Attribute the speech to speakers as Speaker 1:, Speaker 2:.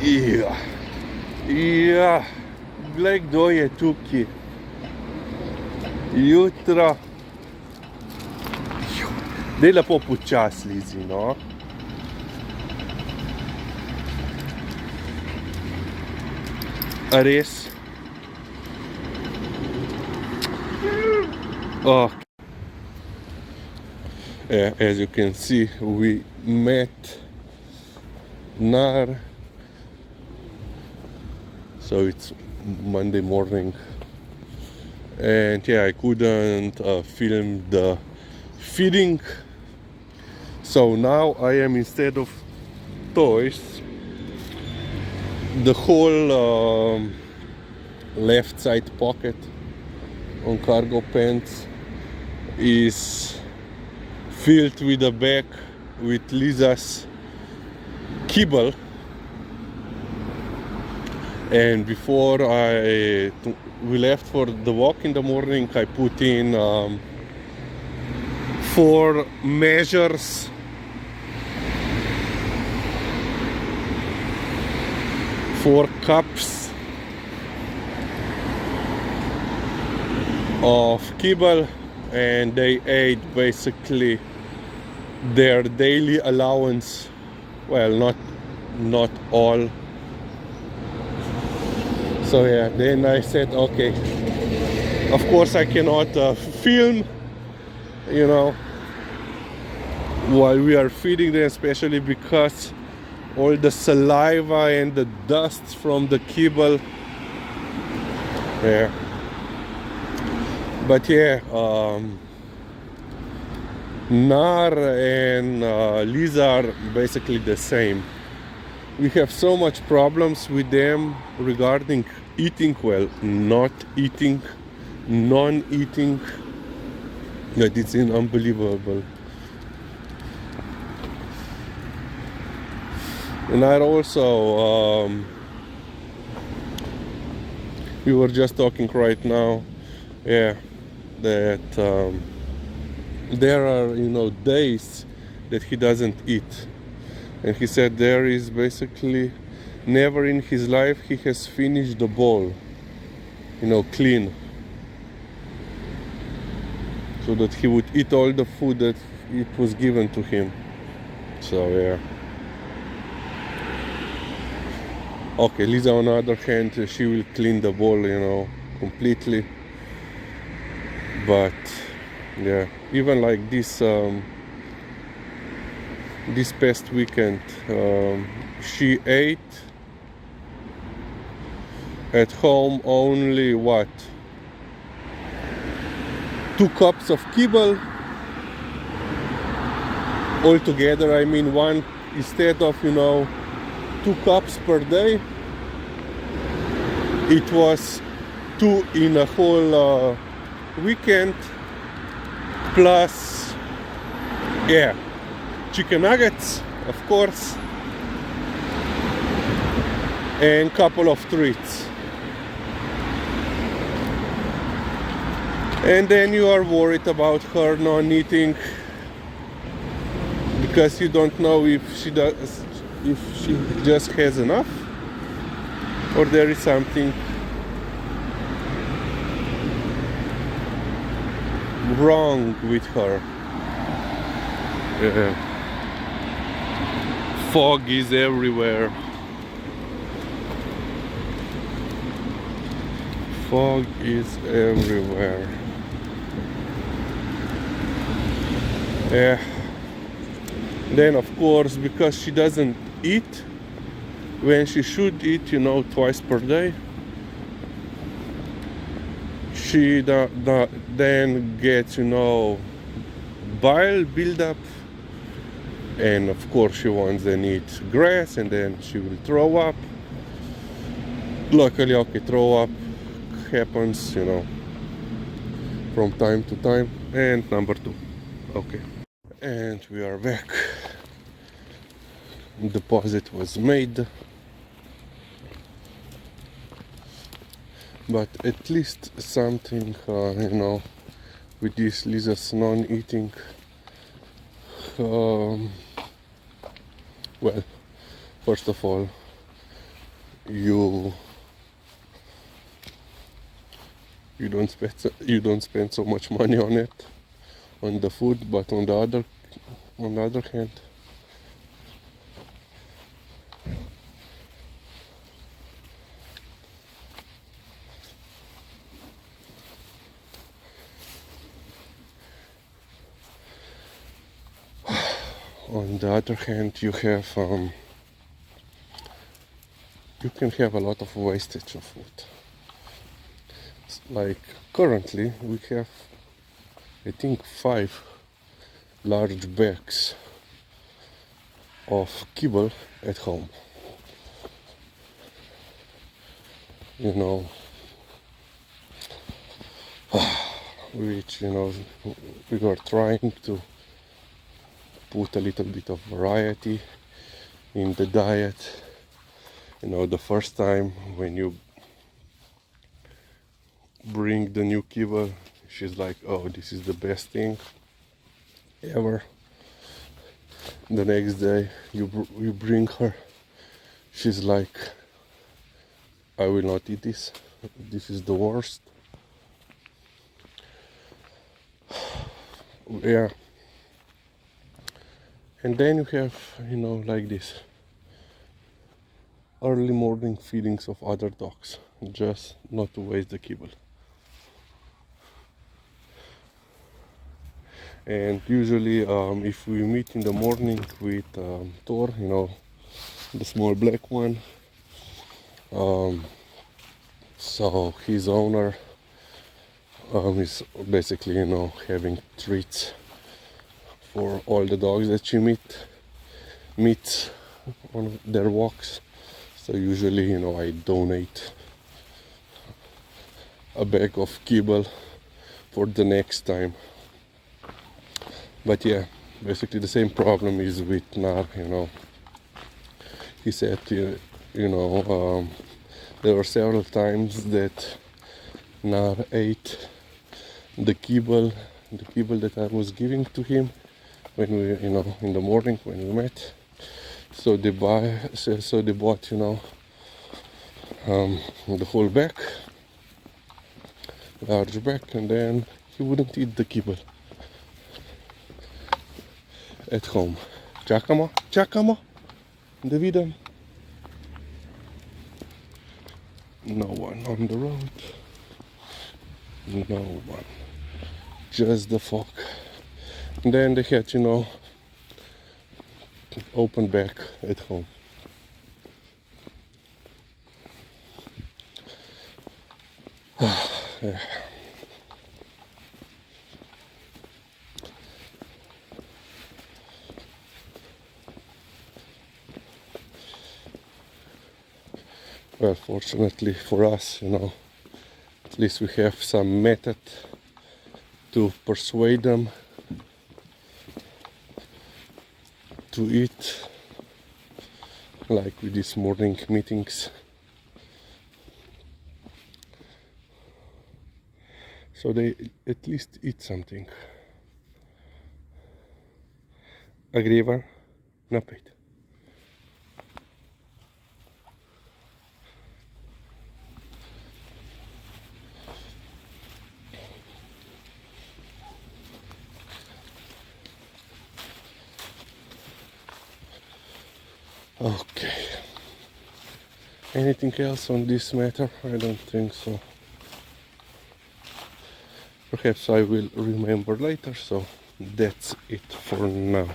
Speaker 1: Ja, ja, glej, kdo je tukaj. Jutro. Dej lepo počas, Lizi, no. A res? Oh. Yeah, as you can see, we met Nar. So it's Monday morning. And yeah, I couldn't film the feeding. So now I am, instead of toys, the whole left side pocket on cargo pants is filled with a bag with Liza's kibble. And before we left for the walk in the morning, I put in 4 measures for cups of kibble, and they ate basically their daily allowance. Well, not all. So yeah, then I said, okay, of course I cannot film, you know, while we are feeding them, especially because all the saliva and the dust from the kibble. Yeah. But yeah, Nar and Liza are basically the same. We have so much problems with them regarding eating, well, not eating, non-eating, that it's unbelievable. And I also, we were just talking right now, yeah, that there are, days that he doesn't eat. And he said there is basically never in his life he has finished the bowl, clean. So that he would eat all the food that it was given to him. So yeah. Okay, Liza on the other hand, she will clean the bowl, completely. But yeah, even like this past weekend, she ate at home only 2 cups of kibble altogether. I mean, one, instead of 2 cups per day, it was 2 in a whole weekend, plus chicken nuggets, of course, and couple of treats. And then you are worried about her not eating because you don't know if she just has enough or there is something wrong with her. Yeah. Fog is everywhere. Fog is everywhere. Yeah. Then of course, because she doesn't eat when she should eat, twice per day, she then gets, bile buildup. And of course she wants then eat grass, and then she will throw up. Luckily, okay, throw up happens, from time to time. And number 2, okay. And we are back. Deposit was made. But at least something, with this Liza's non-eating. Well, first of all, you you don't spend so much money on it, on the food. But on the other hand, you have you can have a lot of wastage of food. Like currently we have, I think, 5 large bags of kibble at home. You know, which, you know, we are trying to put a little bit of variety in the diet. You know, the first time when you bring the new kibble, she's like, oh, this is the best thing ever. The next day you bring her, she's like, I will not eat this, this is the worst. Yeah. And then you have, you know, like this early morning feedings of other dogs, just not to waste the kibble. And usually if we meet in the morning with Thor, you know, the small black one, so his owner is basically, you know, having treats for all the dogs that she meets on their walks. So usually, you know, I donate a bag of kibble for the next time. But yeah, basically the same problem is with Nar, you know. He said, you know, there were several times that Nar ate the kibble that I was giving to him when we, you know, in the morning when we met. So they bought, you know, the whole bag, large bag, and then he wouldn't eat the kibble at home. Čakamo, da vidim. No one on the road. No one. Just the fog. And then they had, you know, open back at home. Yeah. Well, fortunately for us, you know, at least we have some method to persuade them to eat, like with these morning meetings. So they at least eat something. Agriva, napit. Okay. Anything else on this matter? I don't think so. Perhaps I will remember later, so that's it for now.